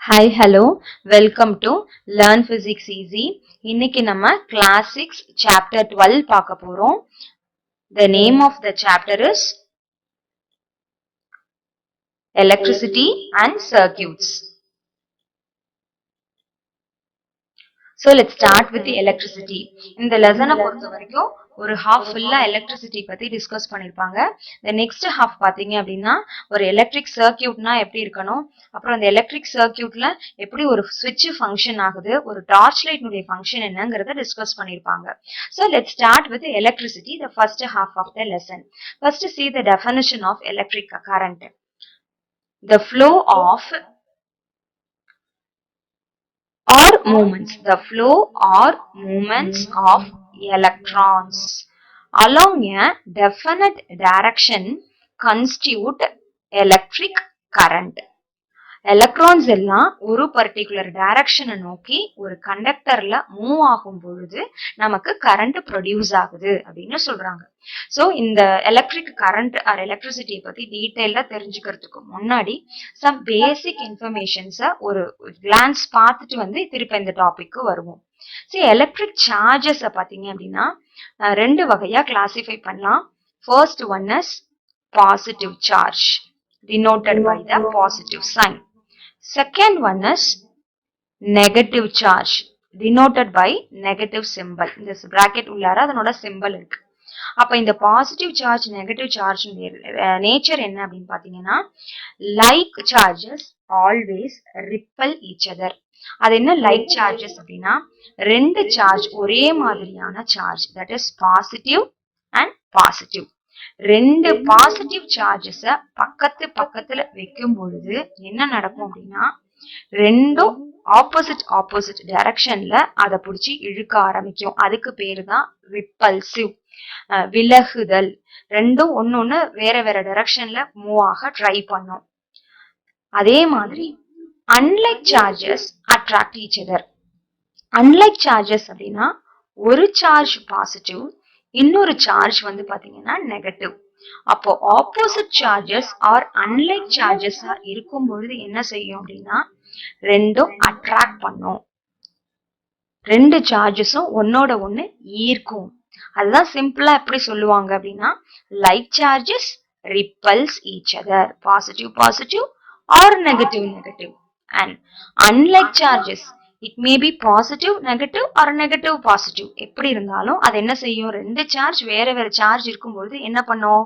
Hi, hello. Welcome to Learn Physics Easy. இன்னைக்கு நம்ம Class 6 Chapter 12 பார்க்க போறோம். The name of the chapter is Electricity and Circuits. So let's start with the electricity. இந்த லெசனை பொறுத்த வரைக்கும் ஒரு half ஃபுல்லா எலக்ட்ரிசிட்டி பத்தி டிஸ்கஸ் பண்ணிருப்பாங்க. The next half பாத்தீங்க அப்படின்னா ஒரு எலக்ட்ரிக் சர்க்கியூட்னா எப்படி இருக்கணும், அப்புறம் அந்த எலக்ட்ரிக் சர்க்கியூட்ல எப்படி ஒரு ஸ்விட்ச் ஃபங்க்ஷன் ஆகுது, ஒரு டார்ச் லைட்னுடைய ஃபங்க்ஷன் என்னங்கறத டிஸ்கஸ் பண்ணிருப்பாங்க. So let's start with the electricity, the first half of the lesson. First see the definition of electric current. The flow of the flow or movements of electrons along a definite direction constitute electric current. Electrons எல்லாம் ஒரு particular டைரக்ஷனை நோக்கி ஒரு கண்டக்டர்ல move ஆகும் பொழுது நமக்கு current produce ஆகுது அப்படின்னு சொல்றாங்க. ஸோ இந்த எலக்ட்ரிக் கரண்ட் ஆர் எலக்ட்ரிசிட்டியை பத்தி டீட்டெயிலா தெரிஞ்சுக்கிறதுக்கு முன்னாடி சம் பேசிக் இன்ஃபர்மேஷன்ஸை ஒரு கிளான்ஸ் பார்த்துட்டு திருப்பி இந்த டாபிக்கு வருவோம். சரி, எலக்ட்ரிக் சார்ஜஸ் பாத்தீங்க அப்படின்னா ரெண்டு வகையா கிளாசிஃபை பண்ணலாம். First one is positive charge denoted by the positive sign. Second one is negative charge denoted by negative symbol. இந்த bracket உள்ளார அதனோட symbol இருக்கு. அப்ப இந்த positive charge negative charge nature என்ன அப்படின்னு பாத்தீங்கன்னா, like charges always ripple each other. அது என்ன லைக் சார்ஜஸ் அப்படின்னா, ரெண்டு சார்ஜ் ஒரே மாதிரியான charge, that is positive and positive. ரெண்டு பாசிட்டிவ் சார்ஜஸ பக்கத்துல வைக்கும் பொழுது என்ன நடக்கும் அப்படின்னா, ரெண்டும் ஆப்போசிட் டைரக்ஷன்ல அதை பிடிச்சி இழுக்க ஆரம்பிக்கும். அதுக்கு பேரு தான் ரிப்பல்சிவ், விலகுதல். ரெண்டும் ஒன்னொன்னு வேற வேற டைரக்ஷன்ல மூவ் ஆக ட்ரை பண்ணும். அதே மாதிரி unlike charges attract each other. Unlike charges அப்படின்னா ஒரு சார்ஜ் பாசிட்டிவ், இன்னொரு சார்ஜ் பாத்தீங்கன்னா நெகட்டிவ். அப்போ opposite charges are unlike charges இருக்கும் பொழுது என்ன செய்யும் அப்படின்னா, ரெண்டும் அட்ராக்ட் பண்ணும். ரெண்டு சார்ஜஸும் ஒன்னோட ஒண்ணு ஈர்க்கும். அதுதான் சிம்பிளா எப்படி சொல்லுவாங்க அப்படின்னா, like charges repels each other, positive or negative. And unlike charges it may be positive negative or negative positive. எப்படி இருந்தாலும் அது என்ன செய்யும், ரெண்டு சார்ஜ் வேற சார்ஜ் இருக்கும்போது என்ன பண்ணும்,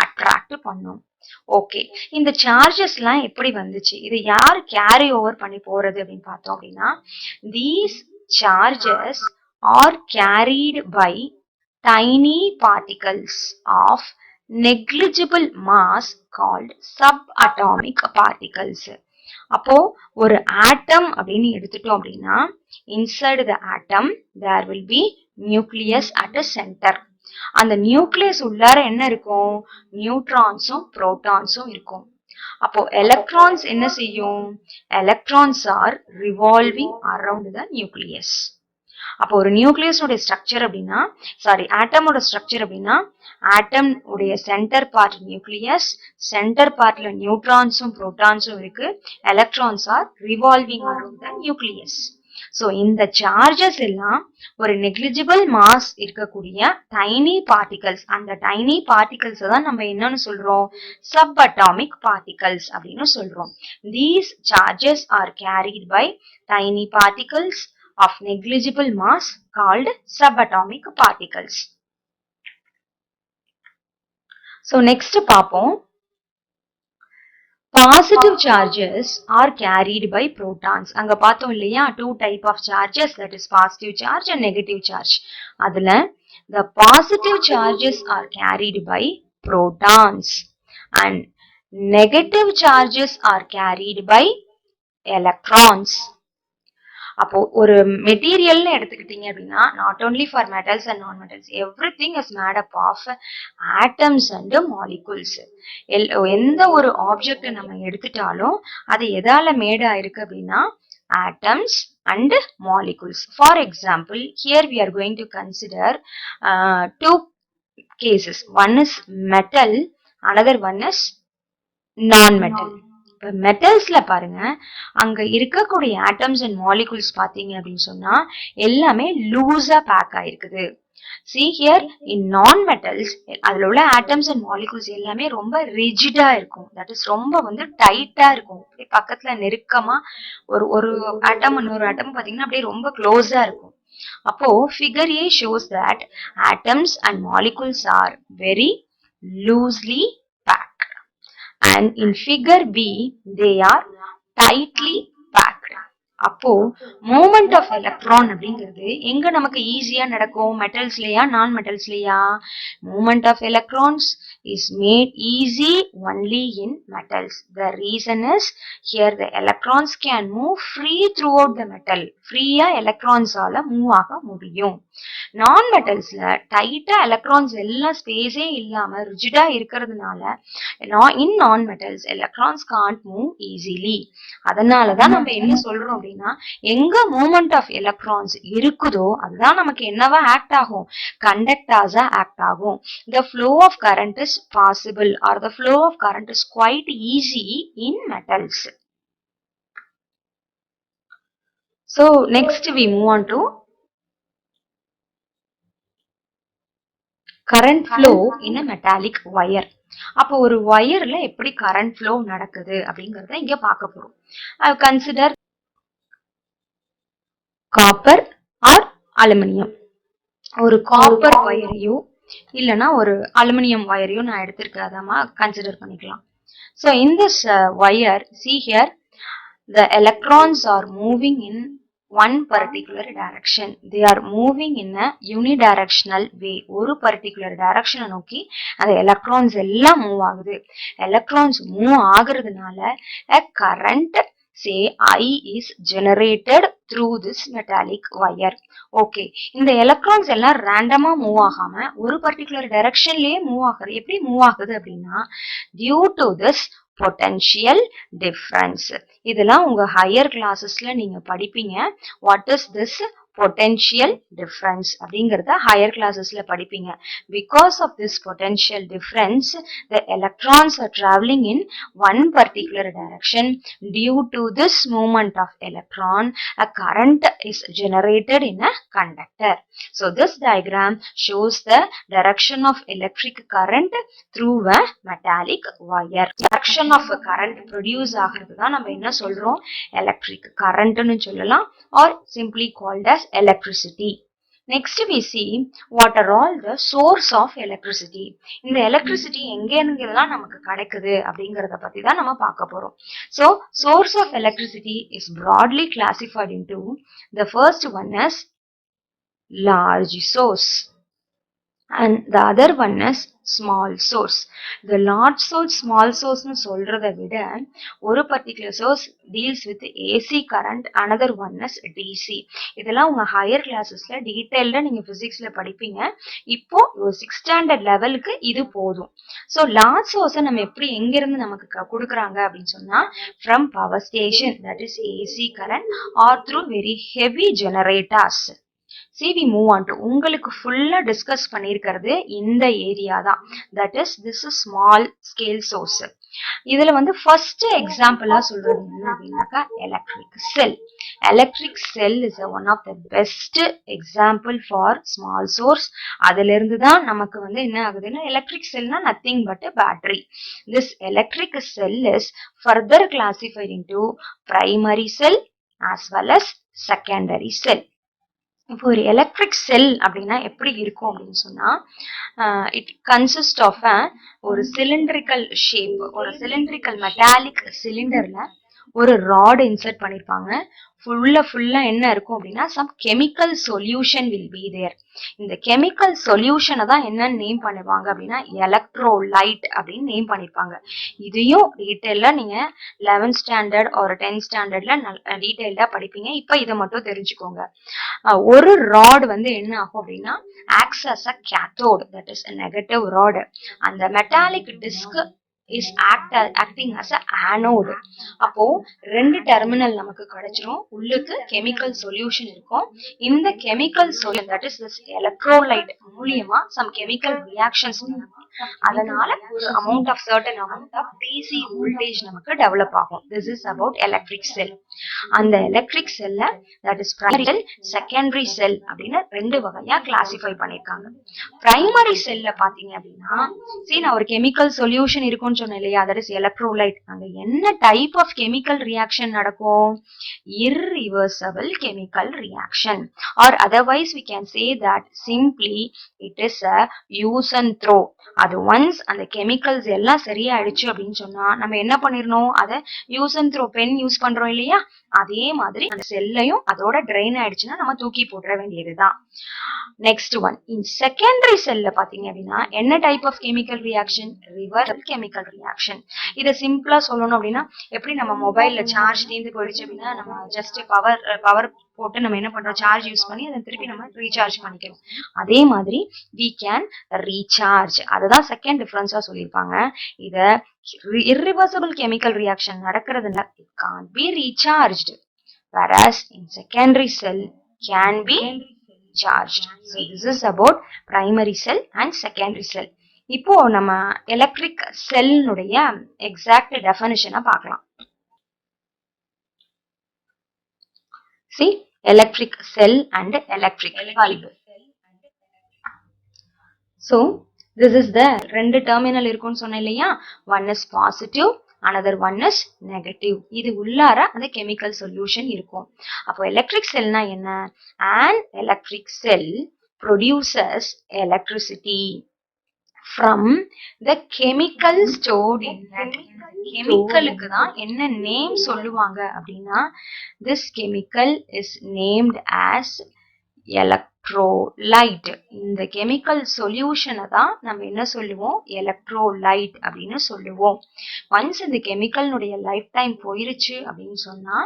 அட்ராக்ட் பண்ணும். ஓகே, இந்த சார்ஜஸ் எல்லாம் எப்படி வந்துச்சு, இது யார் கேரி ஓவர் பண்ணி போறது அப்படின்னு பார்த்தோம் அப்படின்னா, these charges are carried by tiny particles of negligible mass called subatomic particles. அப்போ ஒரு ஆட்டம் அப்படின்னு எடுத்துட்டோம் அப்படின்னா, inside the atom there will be nucleus at the centre. அந்த நியூக்ளியஸ் உள்ளார என்ன இருக்கும், நியூட்ரான்ஸும் புரோட்டான்ஸும் இருக்கும். அப்போ எலக்ட்ரான்ஸ் என்ன செய்யும், electrons R revolving around the nucleus. அப்போ ஒரு நியூக்ளியஸோட ஸ்ட்ரக்சர் அப்படின்னா, ஆட்டமோட ஸ்ட்ரக்சர் அப்படின்னா, ஆட்டம் உடைய சென்டர் பார்ட் நியூக்ளியஸ், சென்டர் பார்ட்ல நியூட்ரான்ஸும் புரோட்டான்ஸும் இருக்கு, electrons R revolving around the nucleus. So இந்த சார்ஜஸ் எல்லாம் ஒரு நெக்லிஜிபிள் மாஸ் இருக்கக்கூடிய டைனி பார்ட்டிகல்ஸ். அந்த டைனி பார்ட்டிகல்ஸ் தான் நம்ம என்னன்னு சொல்றோம், சப் அட்டாமிக் பார்ட்டிகல்ஸ் அப்படின்னு சொல்றோம். These charges are carried by tiny particles of negligible mass called subatomic particles. So next பாப்போம், positive charges are carried by protons. அங்க பார்த்தோம் இல்லையா, two type of charges, that is positive charge and negative charge. அதுல the positive charges are carried by protons and negative charges are carried by electrons. அப்போ ஒரு மெட்டீரியல்னு எடுத்துக்கிட்டீங்க அப்படின்னா, not only for metals and non metals, everything is made up of atoms and molecules. எந்த ஒரு object நம்ம எடுத்துட்டாலும் அது எதால மேட் ஆயிருக்கு அப்படின்னா, atoms and molecules. For example, here we are going to consider two cases. One is metal, another one is non-metal. இப்ப மெட்டல்ஸ்ல பாருங்க, அங்க இருக்கக்கூடிய ஆட்டம்ஸ் அண்ட் மாலிகுல்ஸ் பாத்தீங்க அப்படின்னு சொன்னா எல்லாமே லூஸா பேக் ஆயிருக்குது. See here in non-metals அதுல உள்ள atoms and molecules எல்லாமே ரொம்ப ரிஜிடா இருக்கும். that is ரொம்ப வந்து டைட்டா இருக்கும். அப்படியே பக்கத்துல நெருக்கமா ஒரு ஒரு ஆட்டம் இன்னொரு ஆட்டம் பாத்தீங்கன்னா அப்படியே ரொம்ப க்ளோஸா இருக்கும். அப்போ figure A shows that atoms and molecules are very loosely packed and in figure B they are tightly packed. அப்போ மூமெண்ட் ஆஃப் எலக்ட்ரான் அப்படிங்கிறது எங்க நமக்கு ஈஸியா நடக்கும், மெட்டல்ஸ்லயா நான் மெட்டல்ஸ்லயா? Moment of electrons is made easy only in metals. The reason is here the electrons can move free throughout the metal. ஃப்ரீயா எலக்ட்ரான்ஸ் ஆல மூவ் ஆக முடியும். நான் மெட்டல்ஸ்ல டைட்டா எலக்ட்ரான்ஸ் எல்லாம் ஸ்பேஸே இல்லாம ரிஜிடா இருக்கிறதுனால in non metals electrons can't move easily. அதனாலதான் நம்ம என்ன சொல்றோம் அப்படின்னா, எங்க மூமெண்ட் ஆஃப் எலக்ட்ரான்ஸ் இருக்குதோ அதுதான் நமக்கு என்னவா ஆக்ட் ஆகும், கண்டக்டாஸா ஆக்ட் ஆகும். The flow of current is possible or the flow of current is quite easy in metals. So next we move on to current flow in a metallic wire. அப்போ ஒரு வயர்ல எப்படி current flow நடக்குது அப்படிங்கறத இங்க பார்க்க போறோம். Consider copper or aluminium. ஒரு copper வயரையோ இல்லனா ஒரு அலுமினியம் வயரையோ நான் எடுத்திருக்கேன், அதாமா கன்சிடர் பண்ணிக்கலாம். So in this wire, see here the electrons are moving in one particular direction. They are moving in a unidirectional way. ஒரு particular direction நோக்கி அந்த electrons எல்லாம் மூவ் ஆகுது. electrons மூவ் ஆகுறதுனால a current say I is generated through this metallic wire. Okay, இந்த electrons எல்லாம் randomமா move ஆகாம ஒரு particular directionலயே மூவ் ஆகுது. எப்படி மூவ் ஆகுது அப்படின்னா due to this potential difference. இதெல்லாம் உங்க higher classesல நீங்க படிப்பீங்க. What is this potential difference அப்படிங்கறத higher classesல படிப்பீங்க. Because of this potential difference, the electrons are traveling in one particular direction. Due to this movement of electron, a current is generated in a conductor. So this diagram shows the direction of electric current through a metallic wire. Direction of a current produce ஆகிறது தான் நம்ம என்ன சொல்றோம், electric current னு சொல்லலாம், or simply called as electricity. Next we see what are all the source of electricity. இந்த electricity எங்கெங்கெல்லாம் நமக்கு கிடைக்குது அப்படிங்கறத பத்தி தான் நம்ம பார்க்க போறோம். So source of electricity is broadly classified into, the first one is large source and the other one is small source. The large source, small source னு சொல்றதை விட ஒரு particular source deals with AC current, another one is DC. இதெல்லாம் உங்க higher classesல detailed நீங்க physicsல படிப்பீங்க. இப்போ ஒரு 6th standard levelக்கு இது போதும். So large source நம்ம எப்படி எங்கிருந்து நமக்கு கொடுக்கறாங்க அப்படின்னு சொன்னா from power station, that is AC current, or through very heavy generators. See we move on to, உங்களுக்கு ஃபுல்லா டிஸ்கஸ் பண்ணிருக்கிறது இந்த ஏரியா தான், that is this is small scale source. இதுல வந்து ஃபர்ஸ்ட் எக்ஸாம்பிளா சொல்றது என்ன அப்படின்னாக்கா electric sell. Electric sell is one of the best example for small source. அதுல இருந்து தான் நமக்கு வந்து என்ன ஆகுதுன்னா எலக்ட்ரிக் செல்னா nothing but battery. This electric cell is further classified into primary cell as well as secondary cell. இப்போ ஒரு எலக்ட்ரிக் செல் அப்படின்னா எப்படி இருக்கும் அப்படின்னு சொன்னா, இட் கன்சிஸ்ட் ஆஃப் ஒரு சிலிண்ட்ரிக்கல் ஷேப், ஒரு சிலிண்ட்ரிக்கல் மெட்டாலிக் சிலிண்டர்ல ஒரு ராட் இன்சர்ட் பண்ணிருப்பாங்க. ஃபுல்லா என்ன இருக்கும் அப்படின்னா some chemical solution will be there. இந்த கெமிக்கல் சொல்யூஷனை தான் என்னன்னு நேம் பண்ணுவாங்க அப்படின்னா எலக்ட்ரோலைட் அப்படின்னு நேம் பண்ணிருப்பாங்க. இதையும் டீட்டெயிலா நீங்க 11th ஸ்டாண்டர்ட் ஒரு 10th ஸ்டாண்டர்ட்ல டீட்டெயில்டா படிப்பீங்க. இப்ப இதை மட்டும் தெரிஞ்சுக்கோங்க. ஒரு ராட் வந்து என்ன ஆகும் அப்படின்னா acts as a cathode, that is a negative rod. அந்த metallic disk is acting as a anode. அப்போ ரெண்டு டெர்மினல் நமக்கு கிடைச்சிரும். உள்ளுக்கு கெமிக்கல் சொல்யூஷன் இருக்கும். இந்த chemical solution that is this electrolyte மூலியமா some chemical reactions அதனால ஒரு certain amount of DC voltage நமக்கு டெவலப் ஆகும். This is about electric cell. அந்த electric cell that is primary cell, secondary cell அப்படின்னு ரெண்டு வகையா கிளாசிஃபை பண்ணிருக்காங்க. பிரைமரி செல்ல பாத்தீங்க அப்படின்னா நான் ஒரு கெமிக்கல் சொல்யூஷன் இருக்கும்னு சொன்னேன் இல்லையா, that is electrolyte. அங்க என்ன டைப் ஆஃப் கெமிக்கல் ரியாக்ஷன் நடக்கும்? irreversible chemical reaction, or otherwise we can say that simply it is a use and throw. அது ஒன்ஸ் அந்த கெமிக்கல்ஸ் எல்லாம் சரியாயிடுச்சு அப்படின்னு சொன்னா நம்ம என்ன பண்ணிடணும், அதை use and throw, pen use பண்றோம் இல்லையா, அதே மாதிரி அந்த செல்லையும் அதோட ட்ரெயின் ஆயிடுச்சுன்னா நம்ம தூக்கி போட்டுற வேண்டியதுதான். நெக்ஸ்ட் ஒன், இன் செகண்டரி செல்ல பாத்தீங்க அப்படின்னா என்ன type of chemical reaction? Reversal chemical reaction. இதை சிம்பிளா சொல்லணும் அப்படின்னா, எப்படி நம்ம மொபைல்ல சார்ஜ் தீர்ந்து போயிடுச்சு அப்படின்னா நம்ம ஜஸ்ட் பவர் போட்டு நம்ம என்ன பண்றோம், சார்ஜ் யூஸ் பண்ணி அதை திருப்பி நம்ம ரீசார்ஜ் பண்ணிக்கிறோம். அதே மாதிரி we can recharge. அதுதான் செகண்ட் டிஃபரன்ஸா சொல்லியிருப்பாங்க. இத irreversible chemical reaction நடக்கிறதுல it can't be recharged, whereas in secondary cell can be charged. So this is about primary cell and secondary cell. இப்போ நம்ம எலக்ட்ரிக் செல்னுடைய எக்ஸாக்ட் டெஃபினிஷனை பார்க்கலாம். See, electric cell and electric bulb. So this is the ரெண்டு terminal இருக்கும்னு சொன்னேன் இல்லையா, one is positive, another one is negative. இது உள்ளார அந்த கெமிக்கல் சொல்யூஷன் இருக்கும். அப்போ எலக்ட்ரிக் செல்னா என்ன? an electric cell produces electricity from the chemical stored in it. கெமிக்கலுக்கு தான் என்ன நேம் சொல்லுவாங்க அப்படின்னா, this chemical is named as electrolyte. இந்த கெமிக்கல் சொல்யூஷனை தான் நம்ம என்ன சொல்லுவோம், எலக்ட்ரோலைட் அப்படின்னு சொல்லுவோம். ஒன்ஸ் இந்த கெமிக்கல்னுடைய லைஃப் டைம் போயிருச்சு அப்படின்னு சொன்னா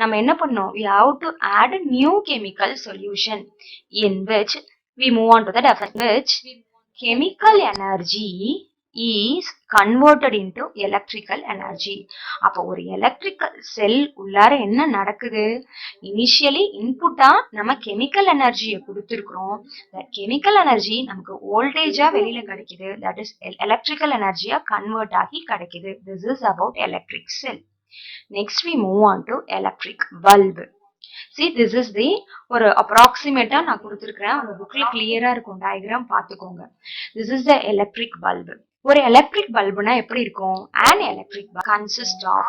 நம்ம என்ன பண்ணோம், we have to add a new chemical solution in which we move on to the definition, which chemical energy is converted into electrical energy. அப்போ ஒரு எலக்ட்ரிக்கல் செல் உள்ளார என்ன நடக்குது, இனிஷியலி இன்புட்டா நம்ம கெமிக்கல் எனர்ஜியை கொடுத்துருக்கிறோம். தட் கெமிக்கல் எனர்ஜி நமக்கு வோல்டேஜா வெளியில கிடைக்குது, தட் இஸ் எலக்ட்ரிக்கல் எனர்ஜியா கன்வெர்ட் ஆகி கிடைக்குது. This is about electric sell. Next we move on to electric bulb. See, this is the ஒரு அப்ராக்சிமேட்டா நான் கொடுத்துருக்கிறேன், உங்க புக்ல கிளியரா இருக்கும், டயக்ராம் பார்த்துக்கோங்க. This is the electric bulb. ஒரு எலக்ட்ரிக் பல்புனா எப்படி இருக்கும்? an electric bulb consists of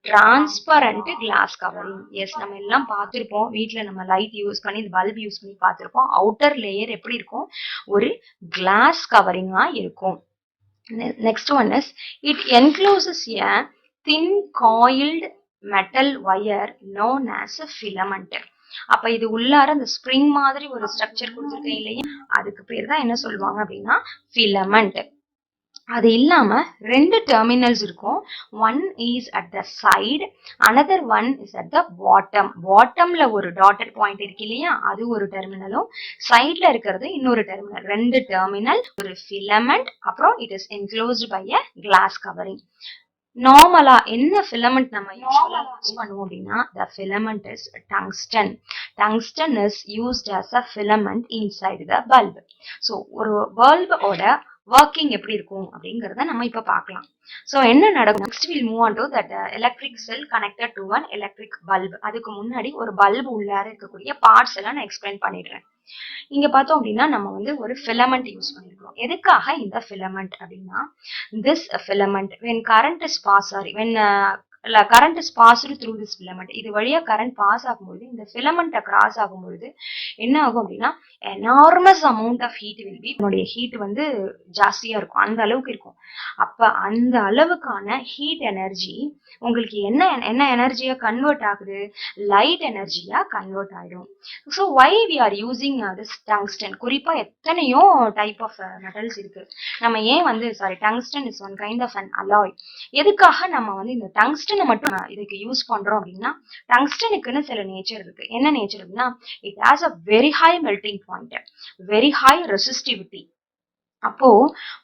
transparent glass covering. Yes, நம்ம எல்லாம் பார்த்திருப்போம், வீட்ல நம்ம லைட் யூஸ் பண்ணி பல்ப் யூஸ் பண்ணி பார்த்திருப்போம். அவுட்டர் லேயர் எப்படி இருக்கும், ஒரு கிளாஸ் கவரிங்கா இருக்கும். Next one is it encloses a thin coiled metal wire known as a filament. அப்ப இது உள்ளார அந்த ஸ்ப்ரிங் மாதிரி ஒரு ஸ்ட்ரக்சர் கொடுத்துருக்கேன் இல்லையா, அதுக்கு பேர் தான் என்ன சொல்லுவாங்க அப்படின்னா ஃபிலமெண்ட். அது இல்லாம ரெண்டு டெர்மினல்ஸ் இருக்கும். One is at the side, another one is at the bottom. பாட்டம்ல ஒரு டாட்டட் பாயிண்ட் இருக்கு இல்லையா, அது ஒரு டெர்மினலும், சைட்ல இருக்கிறது இன்னொரு டெர்மினல். ரெண்டு டெர்மினல், ஒரு ஃபிலமெண்ட், அப்புறம் it is enclosed by a glass covering. நார்மலா என்ன ஃபிலமெண்ட் நம்ம யூஸ் பண்ணுவோம் அப்படின்னா, the filament is tungsten. Tungsten is used as a filament inside the bulb. So ஒரு bulb ஓட ஒர்க்கிங் எப்படி இருக்கும் அப்படிங்கறத நம்ம இப்ப பார்க்கலாம். சோ என்ன நடக்கும், next we'll move on to that electric cell connected to an electric bulb. அதுக்கு முன்னாடி ஒரு பல்பு உள்ளார இருக்கக்கூடிய பார்ட்ஸ் எல்லாம் நான் எக்ஸ்பிளைன் பண்ணிடுறேன். இங்க பார்த்தோம் அப்படின்னா நம்ம வந்து ஒரு ஃபிலமெண்ட் யூஸ் பண்ணிருக்கோம். எதுக்காக இந்த ஃபிலமெண்ட் அப்படின்னா, this filament when current is passed, when current is passed through this filament, இது வழியா கரண்ட் பாஸ் ஆகும்போது இந்த ஃபிலமெண்ட்டை கிராஸ் ஆகும்போது என்ன ஆகும் அப்படின்னா, enormous amount of heat will be, நம்மளுடைய ஹீட் வந்து ஜாஸ்தியா இருக்கும், அந்த அளவுக்கு இருக்கும். அப்ப அந்த அளவுக்கான ஹீட் எனர்ஜி உங்களுக்கு என்ன எனர்ஜியா கன்வெர்ட் ஆகுது, லைட் எனர்ஜியா கன்வெர்ட் ஆயிடும். So why we are using this tungsten. குறிப்பா எத்தனையோ டைப் ஆஃப் மெட்டல்ஸ் இருக்கு. நம்ம ஏன் வந்து tungsten is one kind of an alloy. எதுக்காக நம்ம வந்து இந்த டங்ஸ்டனை மட்டும் இதுக்கு யூஸ் பண்றோம் அப்படின்னா, டங்ஸ்டனுக்குன்னு சில நேச்சர் இருக்கு. என்ன நேச்சர் அப்படின்னா, it has a very high melting point, very high resistivity. அப்போ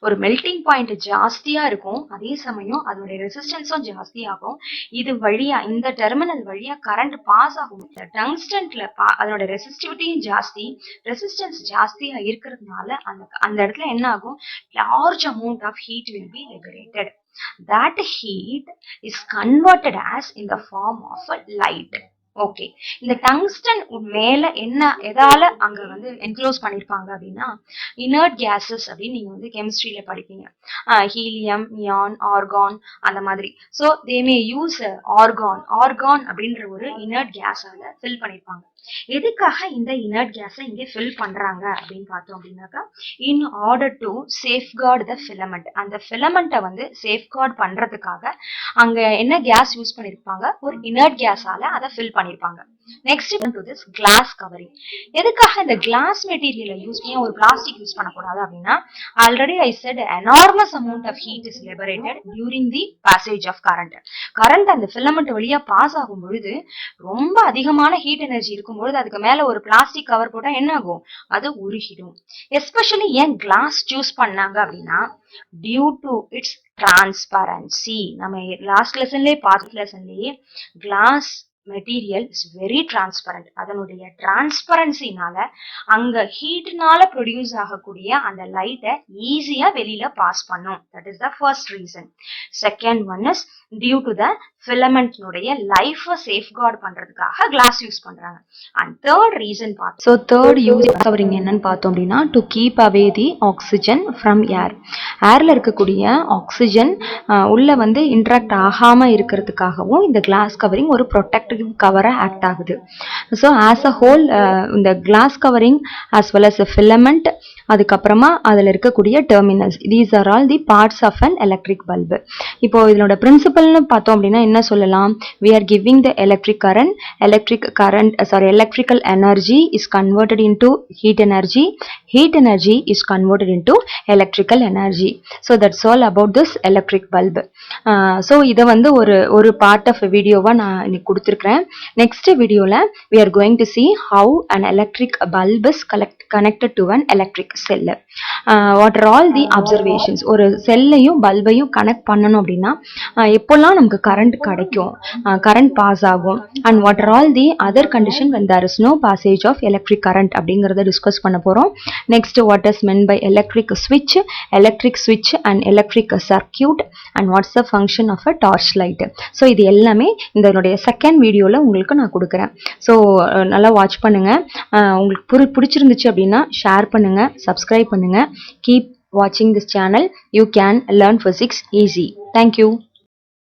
ஒரு மெல்டிங் பாயிண்ட் ஜாஸ்தியா இருக்கும், அதே சமயம் அதனுடைய ரெசிஸ்டன்ஸும் ஜாஸ்தியாகும். இது வழியா இந்த டெர்மினல் வழியா கரண்ட் பாஸ் ஆகும். டங்ஸ்டன்ல அதனோட ரெசிஸ்டிவிட்டியும் ஜாஸ்தி, ரெசிஸ்டன்ஸ் ஜாஸ்தியா இருக்கிறதுனால அந்த அந்த இடத்துல என்ன ஆகும், large amount of heat will be liberated. That heat is converted as in the form of a light. Okay, இந்த டங்ஸ்டன் மேல என்ன எதால அங்க வந்து என்க்ளோஸ் பண்ணிருப்பாங்க அப்படின்னா, இனர்ட் கேசஸ் அப்படின்னு நீங்க வந்து கெமிஸ்ட்ரியில படிப்பீங்க. ஹீலியம், நியான், ஆர்கான் அந்த மாதிரி. So they May use argon அப்படின்ற ஒரு இனர்ட் கேஸால ஃபில் பண்ணிருப்பாங்க. எதுக்காக இந்த இனர்ட் கேஸை இங்கே ஃபில் பண்றாங்க அப்படின்னு பார்த்தோம் அப்படின்னாக்கா, in order to safeguard the filament. அந்த ஃபிலமெண்ட்டை வந்து சேஃப்கார்ட் பண்றதுக்காக அங்க என்ன கேஸ் யூஸ் பண்ணிருப்பாங்க, ஒரு இனர்ட் கேஸால அதை ஃபில் பண்ணிருப்பாங்க. Next to this glass covering. எதுக்காக இந்த கிளாஸ் மெட்டீரியலை ஏன் ஒரு பிளாஸ்டிக் யூஸ் பண்ணக்கூடாது அப்படின்னா, already I said enormous amount of heat is liberated during the passage of current. Current அந்த ஃபிலமெண்ட் வழியா பாஸ் ஆகும் பொழுது ரொம்ப அதிகமான ஹீட் எனர்ஜி இருக்கும் பொழுது அதுக்கு மேல ஒரு பிளாஸ்டிக் கவர் போட்டா என்ன ஆகும், அது உருகிடும். எஸ்பெஷலி ஏன் கிளாஸ் சூஸ் பண்ணாங்க அப்படின்னா, டியூ டு இட்ஸ் டிரான்ஸ்பரன்சி. நம்ம லாஸ்ட் லெசன்லயே பார்த்த லெசன்லயே glass material is very transparent. அதனுடைய டிரான்ஸ்பரன்சினால அங்க ஹீட்னால ப்ரொடியூஸ் ஆகக்கூடிய அந்த லைட்டை ஈஸியா வெளியில பாஸ் பண்ணும். That is the first reason. Second one is due to the ஃபிலமெண்ட்னுடைய லைஃபை சேஃப்கார்ட் பண்றதுக்காக கிளாஸ் யூஸ் பண்றாங்க. அண்ட் தேர்ட் ரீசன் பார்த்தோம். ஸோ தேர்ட் யூஸ் கவரிங் என்னன்னு பார்த்தோம் அப்படின்னா, to keep away the oxygen from air. ஏர்ல இருக்கக்கூடிய ஆக்சிஜன் உள்ள வந்து இன்ட்ராக்ட் ஆகாம இருக்கிறதுக்காகவும் இந்த கிளாஸ் கவரிங் ஒரு ப்ரொடெக்டிவ் கவரா ஆக்ட் ஆகுது. ஸோ ஆஸ் அ ஹோல் இந்த glass covering as well as filament, அதுக்கப்புறமா அதில் இருக்கக்கூடிய terminals, these are all the parts of an electric bulb. இப்போ இதனோட பிரின்சிபல்னு பார்த்தோம் அப்படின்னா என்ன சொல்லலாம், we are giving the electrical energy is converted into heat energy is converted into electrical energy. So that's all about this electric bulb. So இதை வந்து ஒரு part of வீடியோவா நான் இன்னைக்கு கொடுத்துருக்கிறேன். நெக்ஸ்ட் வீடியோல we are going to see how an electric bulb is connected to an electric cell. What are all the observations? ஒரு செல்லையும் பல்பையும் connect பண்ணணும் அப்படின்னா எப்போல்லாம் நமக்கு கரண்ட் கிடைக்கும், கரண்ட் பாஸ் ஆகும், and what are all the other condition when there is no passage of electric current அப்படிங்கிறத discuss பண்ண போறோம். Next what is meant by electric switch and electric circuit and what's the function of a torch light. So இது எல்லாமே இதனுடைய second வீடியோல உங்களுக்கு நான் கொடுக்குறேன். ஸோ நல்லா வாட்ச் பண்ணுங்க. உங்களுக்கு பிடிச்சிருந்துச்சு அப்படின்னா ஷேர் பண்ணுங்க, சப்ஸ்கிரைப் பண்ணுங்க. Keep watching this channel. You can learn physics easy. Thank you.